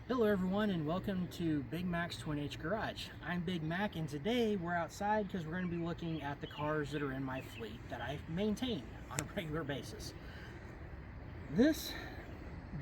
Hello everyone and welcome to Big Mac's Twin H Garage. I'm Big Mac and today we're outside because we're going to be looking at the cars that are in my fleet that I maintain on a regular basis. This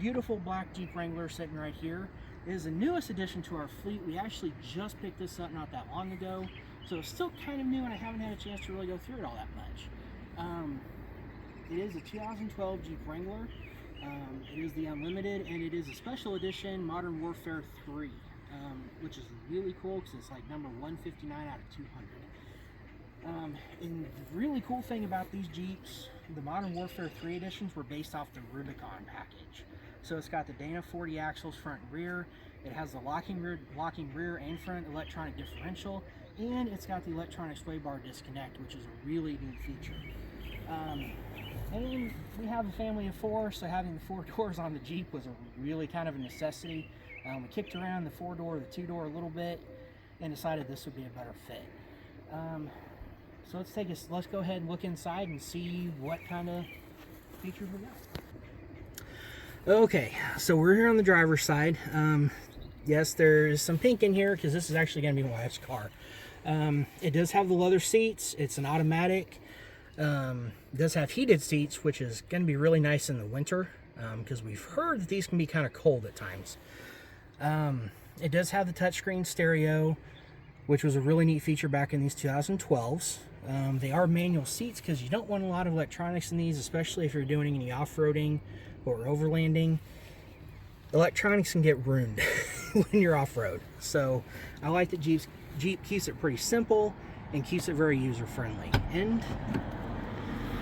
beautiful black Jeep Wrangler sitting right here is the newest addition to our fleet. We actually just picked this up not that long ago, so it's still kind of new and I haven't had a chance to really go through it all that much. It is a 2012 Jeep Wrangler. It is the Unlimited, and it is a special edition Modern Warfare 3, which is really cool because it's like number 159 out of 200. And the really cool thing about these Jeeps, the Modern Warfare 3 editions were based off the Rubicon package. So it's got the Dana 40 axles front and rear, it has the locking rear and front electronic differential, and it's got the electronic sway bar disconnect, which is a really neat feature. And we have a family of four, so having the four doors on the Jeep was a really kind of a necessity. We kicked around the four door, the two door a little bit, and decided this would be a better fit. So let's go ahead and look inside and see what kind of features we got. Okay, so we're here on the driver's side. Yes, there's some pink in here because this is actually going to be my wife's car. It does have the leather seats. It's an automatic. It does have heated seats, which is going to be really nice in the winter because we've heard that these can be kind of cold at times. It does have the touchscreen stereo, which was a really neat feature back in these 2012s. They are manual seats because you don't want a lot of electronics in these, especially if you're doing any off-roading or overlanding. Electronics can get ruined when you're off-road. So I like that Jeep keeps it pretty simple and keeps it very user-friendly. And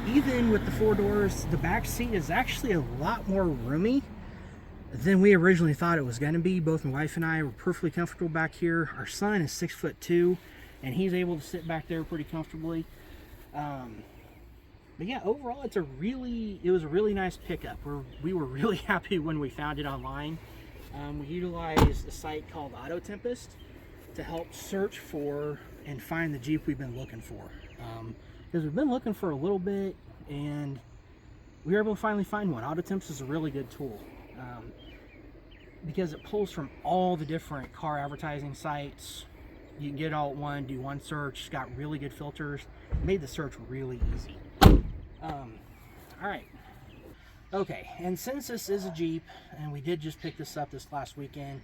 even with the four doors, the back seat is actually a lot more roomy than we originally thought it was going to be. Both my wife and I were perfectly comfortable back here. Our son is 6'2", and he's able to sit back there pretty comfortably. But yeah, overall, it was a really nice pickup. We were really happy when we found it online. We utilized a site called Auto Tempest to help search for and find the Jeep we've been looking for. Because we've been looking for a little bit and we were able to finally find one. Auto Tempest is a really good tool because it pulls from all the different car advertising sites. You can get it all at one, do one search. It's got really good filters. Made the search really easy. Alright. Okay, and since this is a Jeep, and we did just pick this up this last weekend,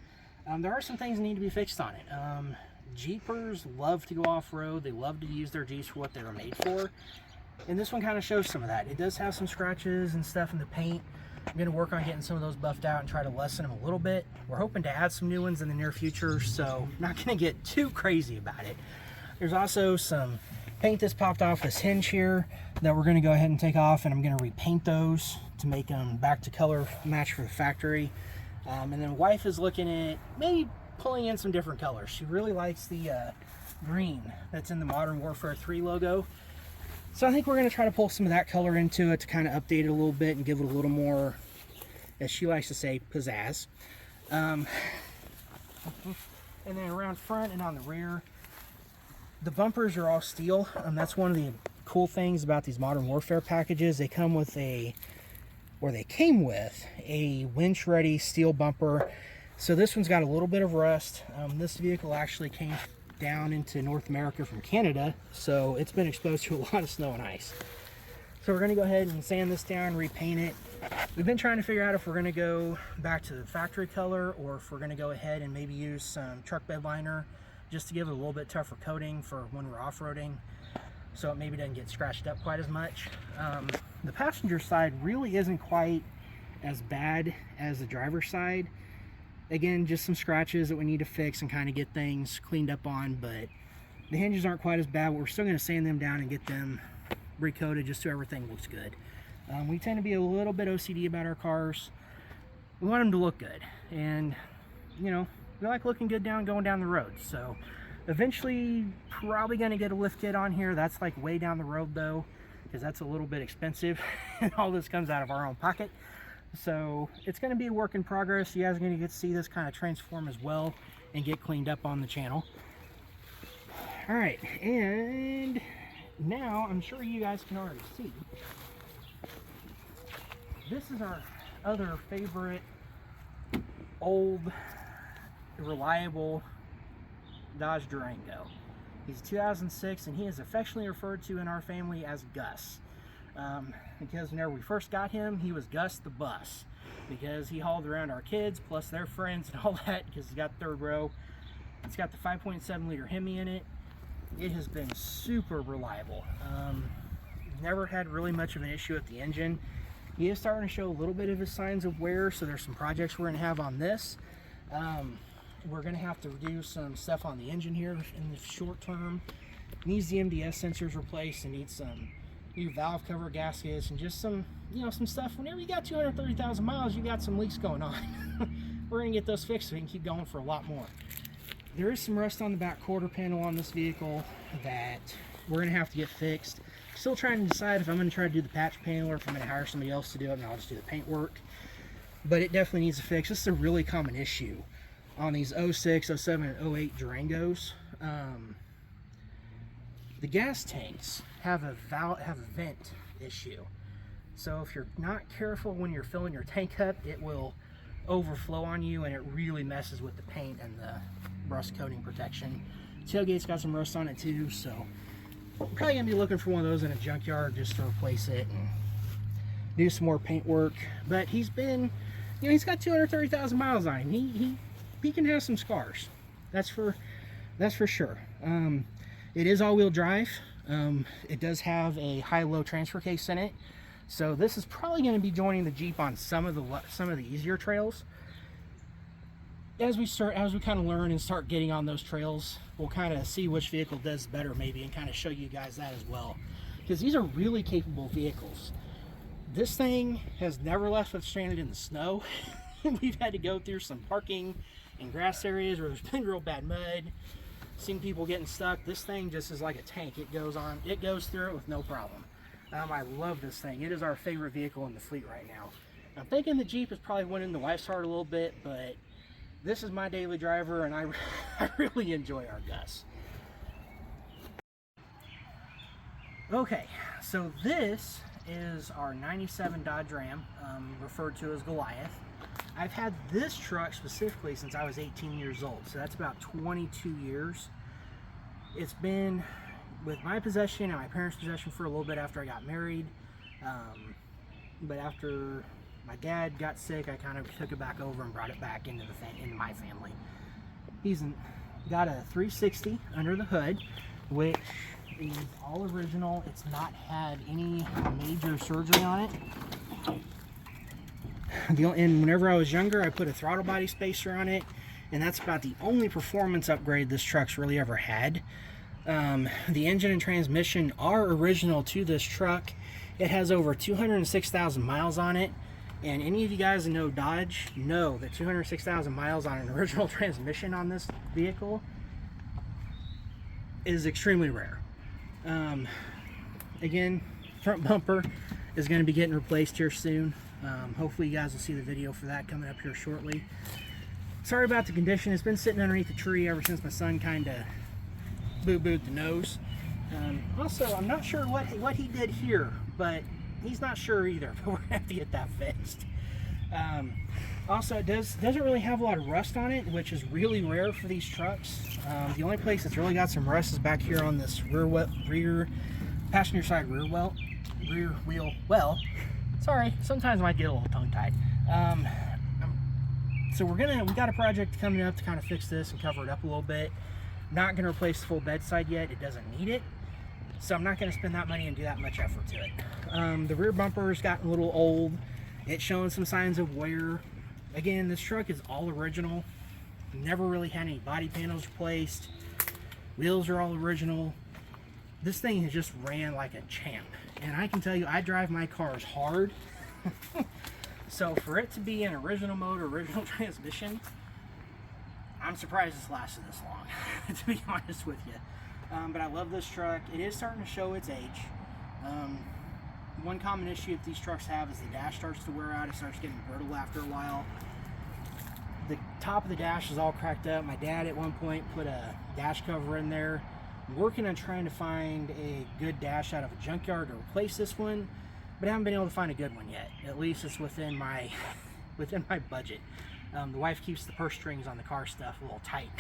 there are some things that need to be fixed on it. Jeepers love to go off-road. They love to use their Jeeps for what they were made for. And this one kind of shows some of that. It does have some scratches and stuff in the paint. I'm going to work on getting some of those buffed out and try to lessen them a little bit. We're hoping to add some new ones in the near future, so not going to get too crazy about it. There's also some paint that's popped off this hinge here that we're going to go ahead and take off, and I'm going to repaint those to make them back to color match for the factory. And then wife is looking at maybe pulling in some different colors. She really likes the green that's in the Modern Warfare 3 logo. So I think we're going to try to pull some of that color into it to kind of update it a little bit and give it a little more, as she likes to say, pizzazz. And then around front and on the rear, the bumpers are all steel. That's one of the cool things about these Modern Warfare packages. They came with a winch-ready steel bumper. So this one's got a little bit of rust. This vehicle actually came down into North America from Canada, so it's been exposed to a lot of snow and ice. So we're going to go ahead and sand this down, repaint it. We've been trying to figure out if we're going to go back to the factory color or if we're going to go ahead and maybe use some truck bed liner just to give it a little bit tougher coating for when we're off-roading, so it maybe doesn't get scratched up quite as much. The passenger side really isn't quite as bad as the driver's side. Again, just some scratches that we need to fix and kind of get things cleaned up on, but the hinges aren't quite as bad. But we're still going to sand them down and get them recoated just so everything looks good. We tend to be a little bit OCD about our cars. We want them to look good, and you know, we like looking good going down the road. So eventually probably going to get a lift kit on here. That's like way down the road though, because that's a little bit expensive and all this comes out of our own pocket. So it's going to be a work in progress. You guys are going to get to see this kind of transform as well and get cleaned up on the channel. All right, and now I'm sure you guys can already see, this is our other favorite old reliable Dodge Durango. He's a 2006, and he is affectionately referred to in our family as Gus. Because whenever we first got him, he was Gus the Bus, because he hauled around our kids plus their friends and all that, because he's got third row. It's got the 5.7 liter Hemi in it. It has been super reliable. Never had really much of an issue with the engine. He is starting to show a little bit of his signs of wear, so there's some projects we're going to have on this. We're going to have to do some stuff on the engine here in the short term. Needs the MDS sensors replaced, and needs some new valve cover gaskets, and just some, some stuff. Whenever you got 230,000 miles, you got some leaks going on. We're going to get those fixed so we can keep going for a lot more. There is some rust on the back quarter panel on this vehicle that we're going to have to get fixed. Still trying to decide if I'm going to try to do the patch panel or if I'm going to hire somebody else to do it, and I'll just do the paint work. But it definitely needs a fix. This is a really common issue on these 06, 07, and 08 Durangos. The gas tanks have a vent issue. So if you're not careful when you're filling your tank up, it will overflow on you, and it really messes with the paint and the rust coating protection. Tailgate's got some rust on it too, so I'm probably gonna be looking for one of those in a junkyard just to replace it and do some more paint work. But he's been, he's got 230,000 miles on him. He can have some scars. That's for sure. It is all-wheel drive. It does have a high-low transfer case in it, so this is probably going to be joining the Jeep on some of the easier trails. As we kind of learn and start getting on those trails, we'll kind of see which vehicle does better maybe, and kind of show you guys that as well, because these are really capable vehicles. This thing has never left us stranded in the snow. We've had to go through some parking and grass areas where there's been real bad mud, seen people getting stuck. This thing just is like a tank. It goes through it with no problem. I love this thing. It is our favorite vehicle in the fleet right now. I'm thinking the Jeep is probably winning the wife's heart a little bit, but this is my daily driver, and I really enjoy our Gus. Okay, so this is our 97 Dodge Ram, referred to as Goliath. I've had this truck specifically since I was 18 years old, so that's about 22 years. It's been with my possession and my parents' possession for a little bit after I got married, but after my dad got sick, I kind of took it back over and brought it back into my family. He's got a 360 under the hood, which is all original. It's not had any major surgery on it. And whenever I was younger, I put a throttle body spacer on it, and that's about the only performance upgrade this truck's really ever had. The engine and transmission are original to this truck. It has over 206,000 miles on it, and any of you guys that know Dodge know that 206,000 miles on an original transmission on this vehicle is extremely rare. Again, front bumper is going to be getting replaced here soon. Hopefully you guys will see the video for that coming up here shortly. Sorry about the condition. It's been sitting underneath the tree ever since my son kind of boo-booed the nose. Also, I'm not sure what he did here, but he's not sure either, but we're going to have to get that fixed. Also, it doesn't really have a lot of rust on it, which is really rare for these trucks. The only place that's really got some rust is back here on this rear passenger side rear wheel well. Sorry, sometimes I might get a little tongue-tied. So we got a project coming up to kind of fix this and cover it up a little bit. Not going to replace the full bedside yet. It doesn't need it. So I'm not going to spend that money and do that much effort to it. The rear bumper's gotten a little old. It's showing some signs of wear. Again, this truck is all original. Never really had any body panels replaced. Wheels are all original. This thing has just ran like a champ. And I can tell you, I drive my cars hard. So for it to be an original motor, original transmission, I'm surprised it's lasted this long, to be honest with you. But I love this truck. It is starting to show its age. One common issue that these trucks have is the dash starts to wear out. It starts getting brittle after a while. The top of the dash is all cracked up. My dad at one point put a dash cover in there. I'm working on trying to find a good dash out of a junkyard to replace this one, but I haven't been able to find a good one yet. At least it's within my budget. The wife keeps the purse strings on the car stuff a little tight.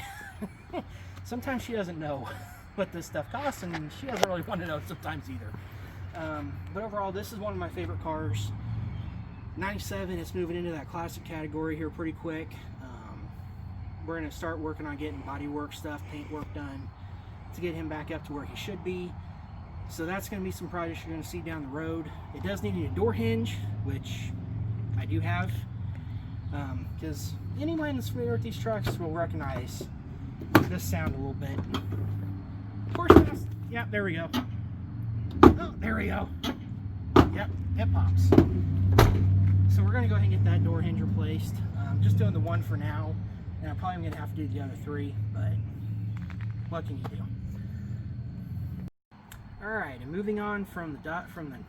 Sometimes she doesn't know what this stuff costs, and she doesn't really want to know sometimes either. But overall, this is one of my favorite cars. 97, it's moving into that classic category here pretty quick. We're going to start working on getting body work stuff, paint work done to get him back up to where he should be. So that's going to be some projects you're going to see down the road. It does need a door hinge, which I do have, because anyone that's familiar with these trucks will recognize this sound a little bit. Of course, yeah, there we go. Oh, there we go. Yep, it pops. So we're going to go ahead and get that door hinge replaced. Just doing the one for now, and I'm probably going to have to do the other three, but what can you do? Alright, and moving on from the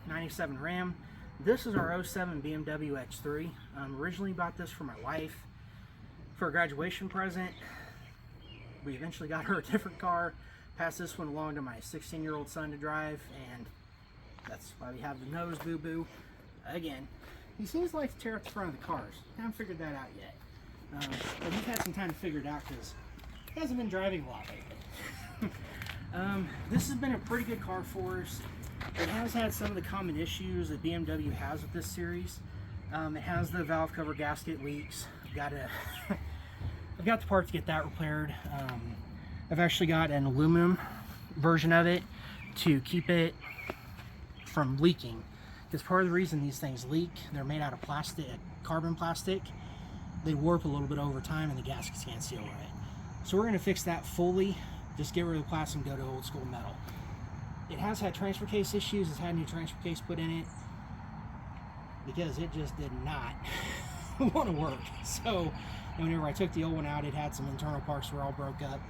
97 Ram, this is our 07 BMW X3. Originally bought this for my wife for a graduation present. We eventually got her a different car, passed this one along to my 16-year-old son to drive, and that's why we have the nose boo-boo. Again, he seems to like to tear up the front of the cars. I haven't figured that out yet. But we've had some time to figure it out because he hasn't been driving a lot lately. This has been a pretty good car for us. It has had some of the common issues that BMW has with this series. It has the valve cover gasket leaks. I've got the part to get that repaired. I've actually got an aluminum version of it to keep it from leaking. Because part of the reason these things leak, they're made out of plastic, carbon plastic. They warp a little bit over time and the gaskets can't seal right. So we're going to fix that fully. Just get rid of the plastic and go to old school metal. It has had transfer case issues. It's had a new transfer case put in it because it just did not want to work. So whenever I took the old one out, it had some internal parts were all broke up.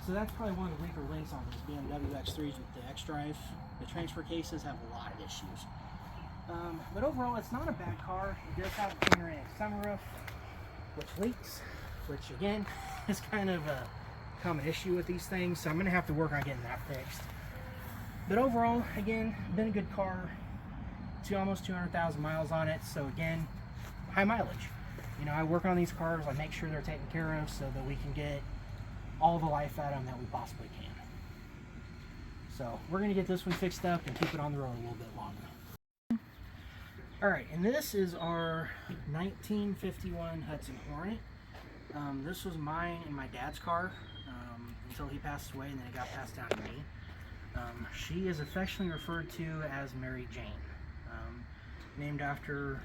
So that's probably one of the weaker links on these BMW X3s with the X-Drive. The transfer cases have a lot of issues. But overall, it's not a bad car. It does have a panoramic sunroof, which leaks, which again is kind of a common issue with these things. So I'm going to have to work on getting that fixed. But overall, again, been a good car. Almost 200,000 miles on it. So again, high mileage. You know, I work on these cars. I make sure they're taken care of so that we can get all the life out of them that we possibly can. So we're going to get this one fixed up and keep it on the road a little bit longer. Alright, and this is our 1951 Hudson Hornet. This was mine and my dad's car until he passed away, and then it got passed down to me. She is affectionately referred to as Mary Jane, named after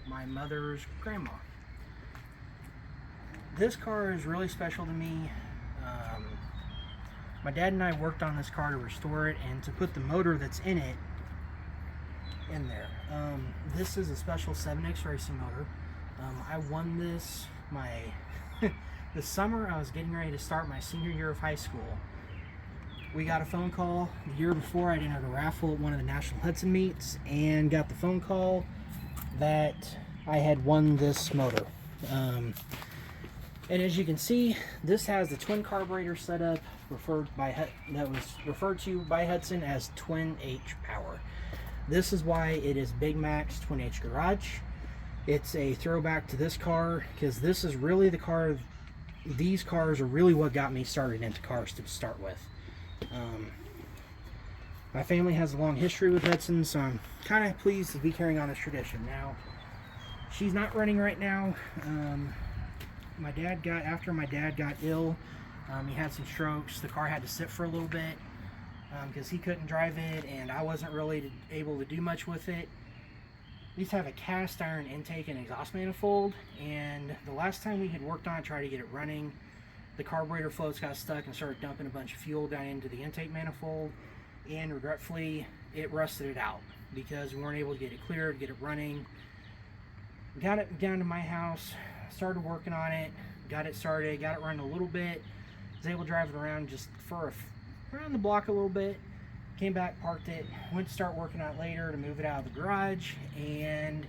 my mother's grandma. This car is really special to me. My dad and I worked on this car to restore it and to put the motor that's in it in there. This is a special 7X racing motor. I won this the summer I was getting ready to start my senior year of high school. We got a phone call the year before. I'd entered a raffle at one of the National Hudson meets and got the phone call that I had won this motor. And as you can see, this has the twin carburetor setup that was referred to by Hudson as Twin H Power. This is why it is Big Mac's Twin H Garage. It's a throwback to this car because this is really the car. These cars are really what got me started into cars to start with. My family has a long history with Hudson, so I'm kind of pleased to be carrying on this tradition. Now, she's not running right now. After my dad got ill, he had some strokes. The car had to sit for a little bit because he couldn't drive it, and I wasn't really able to do much with it. These have a cast iron intake and exhaust manifold, and the last time we had worked on it, tried to get it running, the carburetor floats got stuck and started dumping a bunch of fuel down into the intake manifold, and regretfully it rusted it out because we weren't able to get it cleared, get it running. Got it down to my house, started working on it, got it started, got it running a little bit, was able to drive it around just around the block a little bit, came back, parked it, went to start working on it later to move it out of the garage, and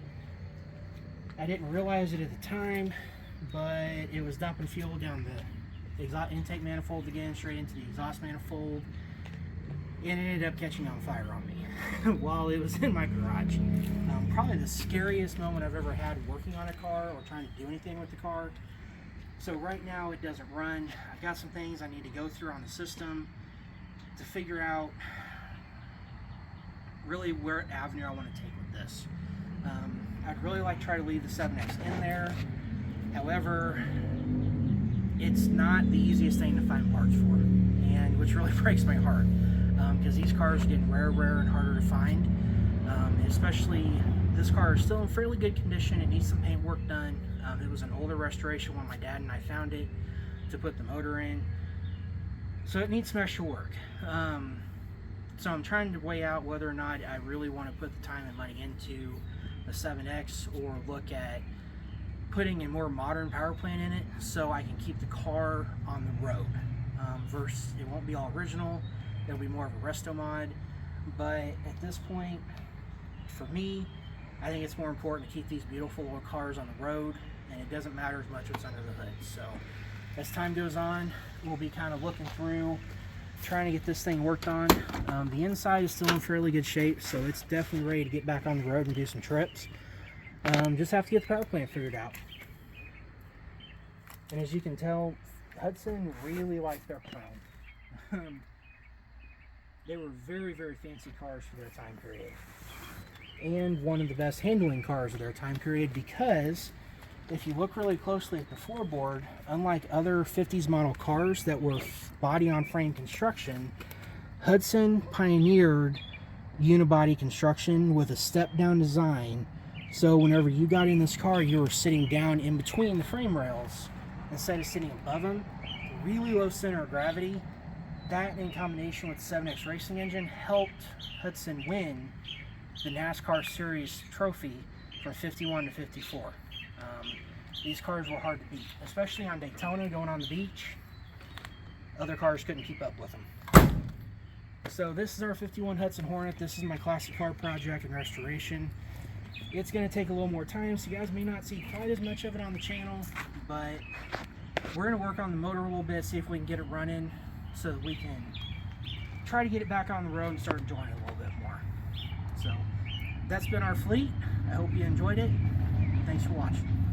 I didn't realize it at the time, but it was dumping fuel down the intake manifold again, straight into the exhaust manifold. and it ended up catching on fire on me while it was in my garage. Probably the scariest moment I've ever had working on a car or trying to do anything with the car. So right now it doesn't run. I've got some things I need to go through on the system to figure out really where avenue I want to take with this. I'd really like to try to leave the 7X in there. However, it's not the easiest thing to find parts for, and which really breaks my heart, because these cars are getting rarer and harder to find. Especially this car is still in fairly good condition. It needs some paint work done. It was an older restoration when my dad and I found it to put the motor in, so it needs some extra work. So I'm trying to weigh out whether or not I really want to put the time and money into the 7X or look at putting a more modern power plant in it so I can keep the car on the road. Versus it won't be all original, it'll be more of a resto mod. But at this point, for me, I think it's more important to keep these beautiful old cars on the road, and it doesn't matter as much what's under the hood. So as time goes on, we'll be kind of looking through, trying to get this thing worked on. The inside is still in fairly good shape, so it's definitely ready to get back on the road and do some trips. Just have to get the power plant figured out. And as you can tell, Hudson really liked their chrome. They were very, very fancy cars for their time period, and one of the best handling cars of their time period, because if you look really closely at the floorboard, unlike other 50s model cars that were body on frame construction, Hudson pioneered unibody construction with a step down design. So whenever you got in this car, you were sitting down in between the frame rails instead of sitting above them. Really low center of gravity. That, in combination with the 7X racing engine, helped Hudson win the NASCAR Series trophy from 51 to 54. These cars were hard to beat, especially on Daytona going on the beach. Other cars couldn't keep up with them. So this is our 51 Hudson Hornet. This is my classic car project and restoration. It's going to take a little more time, so you guys may not see quite as much of it on the channel, but we're going to work on the motor a little bit, see if we can get it running so that we can try to get it back on the road and start enjoying it a little bit more. So that's been our fleet. I hope you enjoyed it. Thanks for watching.